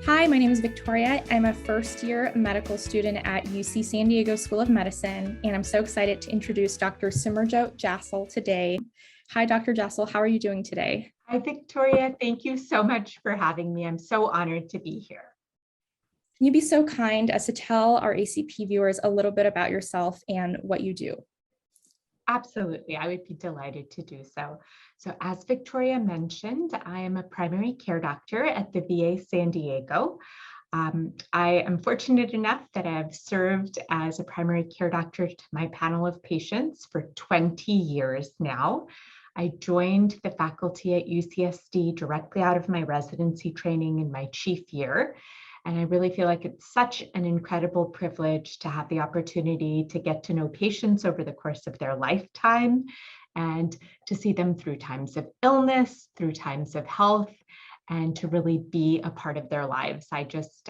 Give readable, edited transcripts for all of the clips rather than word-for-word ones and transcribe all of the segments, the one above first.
Hi, my name is Victoria. I'm a first-year medical student at UC San Diego School of Medicine, and I'm so excited to introduce Dr. Simerjot Jassal today. Hi, Dr. Jassal. How are you doing today? Hi, Victoria. Thank you so much for having me. I'm so honored to be here. Can you be so kind as to tell our ACP viewers a little bit about yourself and what you do? Absolutely. I would be delighted to do so. So as Victoria mentioned, I am a primary care doctor at the VA San Diego. I am fortunate enough that I've served as a primary care doctor to my panel of patients for 20 years now. I joined the faculty at UCSD directly out of my residency training in my chief year. And I really feel like it's such an incredible privilege to have the opportunity to get to know patients over the course of their lifetime and to see them through times of illness, through times of health, and to really be a part of their lives. I just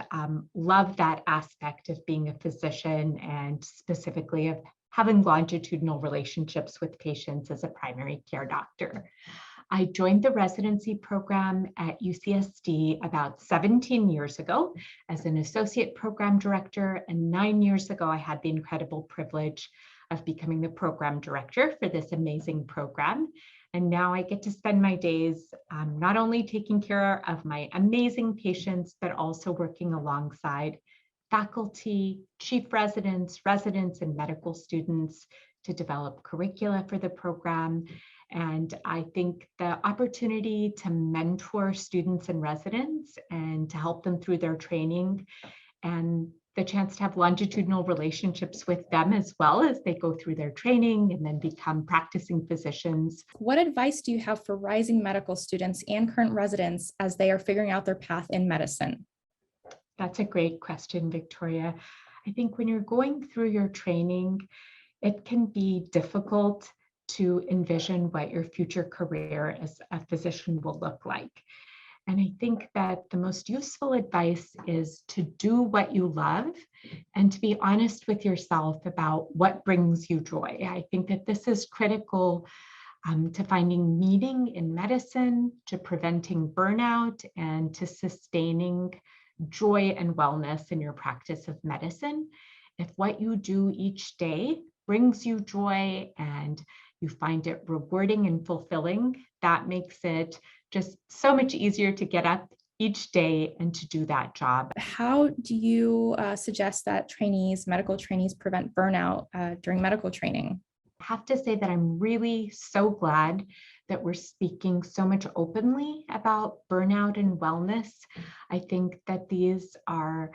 love that aspect of being a physician and specifically of having longitudinal relationships with patients as a primary care doctor. I joined the residency program at UCSD about 17 years ago as an associate program director, and 9 years ago, I had the incredible privilege of becoming the program director for this amazing program. And now I get to spend my days not only taking care of my amazing patients, but also working alongside faculty, chief residents, and medical students to develop curricula for the program. And I think the opportunity to mentor students and residents and to help them through their training and the chance to have longitudinal relationships with them as well as they go through their training and then become practicing physicians. What advice do you have for rising medical students and current residents as they are figuring out their path in medicine? That's a great question, Victoria. I think when you're going through your training, it can be difficult to envision what your future career as a physician will look like. And I think that the most useful advice is to do what you love and to be honest with yourself about what brings you joy. I think that this is critical to finding meaning in medicine, to preventing burnout, and to sustaining joy and wellness in your practice of medicine. If what you do each day brings you joy and you find it rewarding and fulfilling, that makes it just so much easier to get up each day and to do that job. How do you suggest that medical trainees prevent burnout during medical training? I have to say that I'm really so glad that we're speaking so much openly about burnout and wellness. I think that these are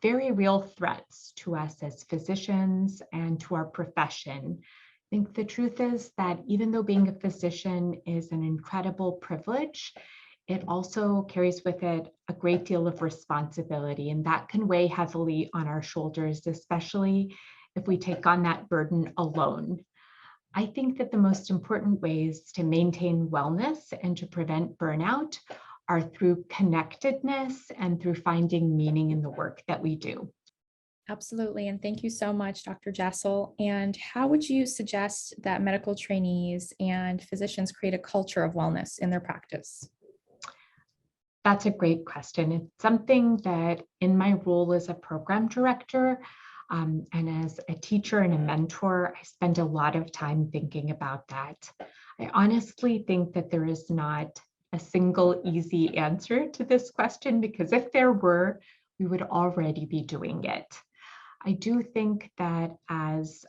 very real threats to us as physicians and to our profession. I think the truth is that even though being a physician is an incredible privilege, it also carries with it a great deal of responsibility, and that can weigh heavily on our shoulders, especially if we take on that burden alone. I think that the most important ways to maintain wellness and to prevent burnout are through connectedness and through finding meaning in the work that we do. Absolutely. And thank you so much, Dr. Jassal. And how would you suggest that medical trainees and physicians create a culture of wellness in their practice? That's a great question. It's something that in my role as a program director and as a teacher and a mentor, I spend a lot of time thinking about that. I honestly think that there is not a single easy answer to this question, because if there were, we would already be doing it. I do think that as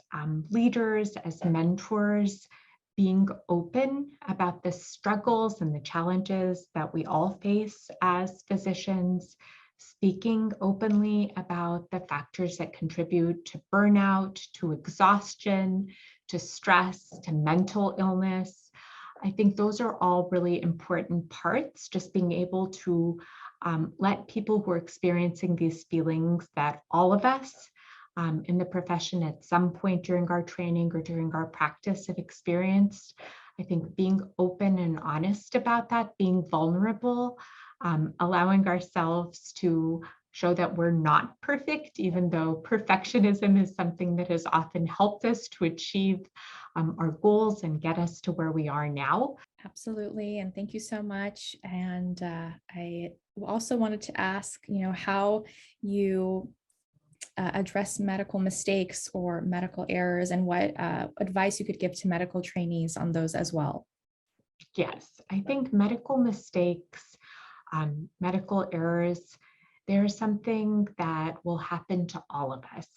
leaders, as mentors, being open about the struggles and the challenges that we all face as physicians, speaking openly about the factors that contribute to burnout, to exhaustion, to stress, to mental illness. I think those are all really important parts, just being able to let people who are experiencing these feelings that all of us in the profession at some point during our training or during our practice have experienced. I think being open and honest about that, being vulnerable, allowing ourselves to show that we're not perfect, even though perfectionism is something that has often helped us to achieve our goals and get us to where we are now. Absolutely. And thank you so much. And I also wanted to ask, how you address medical mistakes or medical errors and what advice you could give to medical trainees on those as well. Yes, I think medical mistakes, medical errors, they're something that will happen to all of us.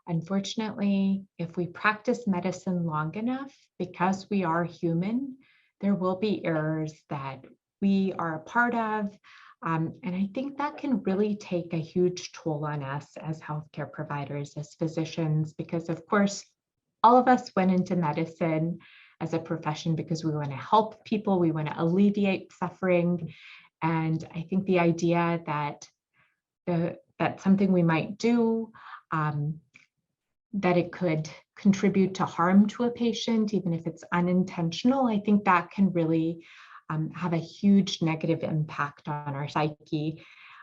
Unfortunately, if we practice medicine long enough, because we are human, there will be errors that we are a part of. And I think that can really take a huge toll on us as healthcare providers, as physicians, because of course, all of us went into medicine as a profession because we want to help people, we want to alleviate suffering. And I think the idea that that's something we might do, that it could contribute to harm to a patient, even if it's unintentional, I think that can really have a huge negative impact on our psyche.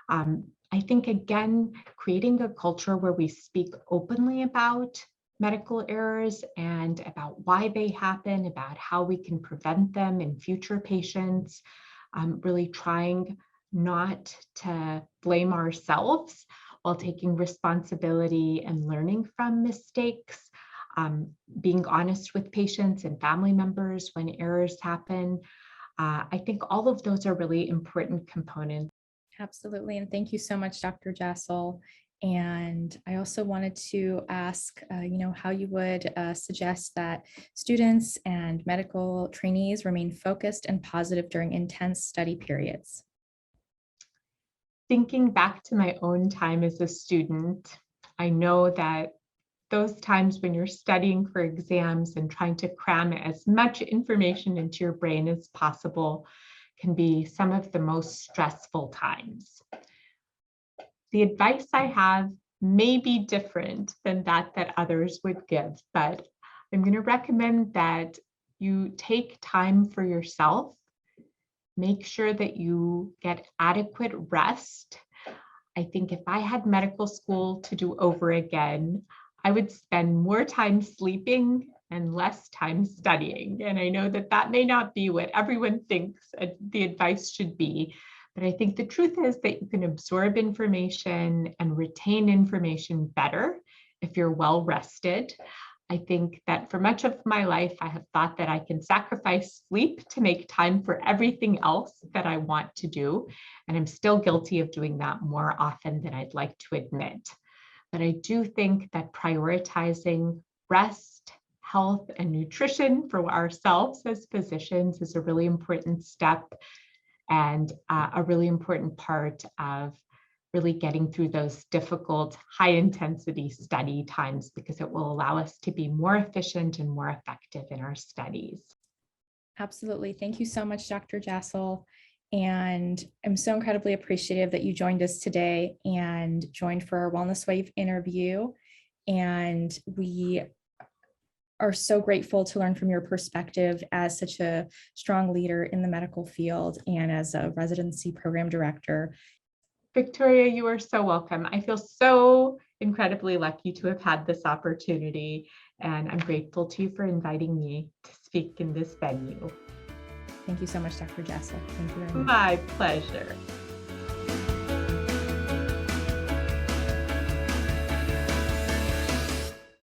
I think, again, creating a culture where we speak openly about medical errors and about why they happen, about how we can prevent them in future patients, really trying not to blame ourselves while taking responsibility and learning from mistakes, being honest with patients and family members when errors happen. I think all of those are really important components. Absolutely. And thank you so much, Dr. Jassal. And I also wanted to ask, how you would suggest that students and medical trainees remain focused and positive during intense study periods. Thinking back to my own time as a student, I know that those times when you're studying for exams and trying to cram as much information into your brain as possible can be some of the most stressful times. The advice I have may be different than that others would give, but I'm going to recommend that you take time for yourself. Make sure that you get adequate rest. I think if I had medical school to do over again, I would spend more time sleeping and less time studying. And I know that that may not be what everyone thinks the advice should be, but I think the truth is that you can absorb information and retain information better if you're well rested. I think that for much of my life, I have thought that I can sacrifice sleep to make time for everything else that I want to do. And I'm still guilty of doing that more often than I'd like to admit. But I do think that prioritizing rest, health, and nutrition for ourselves as physicians is a really important step and a really important part of really getting through those difficult, high-intensity study times, because it will allow us to be more efficient and more effective in our studies. Absolutely. Thank you so much, Dr. Jassal. And I'm so incredibly appreciative that you joined us today and joined for our Wellness Wave interview. And we are so grateful to learn from your perspective as such a strong leader in the medical field and as a residency program director. Victoria, you are so welcome. I feel so incredibly lucky to have had this opportunity, and I'm grateful to you for inviting me to speak in this venue. Thank you so much, Dr. Jassal. Thank you very much. My pleasure.